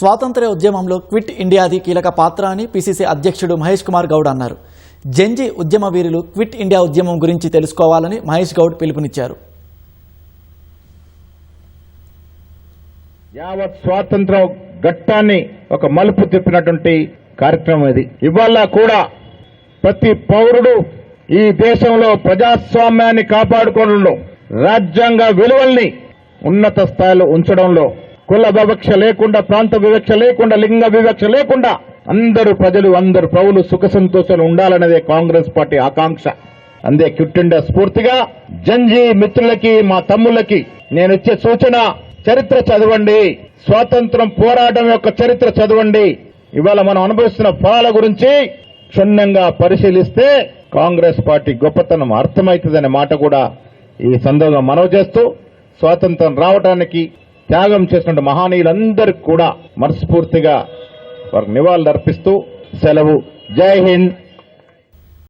స్వాతంత్ర్య ఉద్యమంలో క్విట్ ఇండియాది కీలక పాత్ర అని పిసిసి అధ్యక్షుడు మహేష్ కుమార్ గౌడ్ అన్నారు. జంజీ ఉద్యమ వీరులు క్విట్ ఇండియా ఉద్యమం గురించి తెలుసుకోవాలని మహేష్ గౌడ్ పిలుపునిచ్చారు. యావత్ స్వాతంత్ర ఘట్టాన్ని ఒక మలుపు తిప్పినటువంటి కార్యక్రమం ఇది. ఇవాళ కూడా ప్రతి పౌరుడు ఈ దేశంలో ప్రజాస్వామ్యాన్ని కాపాడుకోవడంలో, రాజ్యాంగ విలువల్ని ఉన్నత స్థాయిలో ఉంచడంలో, కుల వివక్ష లేకుండా, ప్రాంత వివక్ష లేకుండా, లింగ వివక్ష లేకుండా అందరూ ప్రజలు, అందరు పౌరులు సుఖ సంతోషాలు ఉండాలనేదే కాంగ్రెస్ పార్టీ ఆకాంక్ష. అందే క్విట్ ఇండియా స్ఫూర్తిగా జంజీ మిత్రులకి, మా తమ్ముళ్ళకి నేను ఇచ్చే సూచన, చరిత్ర చదవండి, స్వాతంత్రం పోరాటం యొక్క చరిత్ర చదవండి. ఇవాళ మనం అనుభవిస్తున్న ఫలాల గురించి క్షుణ్ణంగా పరిశీలిస్తే కాంగ్రెస్ పార్టీ గొప్పతనం అర్థమవుతుందనే మాట కూడా ఈ సందర్భంగా మనవి చేస్తూ, స్వాతంత్రం రావడానికి త్యాగం చేసినటువంటి మహానీయులందరికీ కూడా మనస్ఫూర్తిగా వారికి నివాళులు అర్పిస్తూ సెలవు. జై హింద్,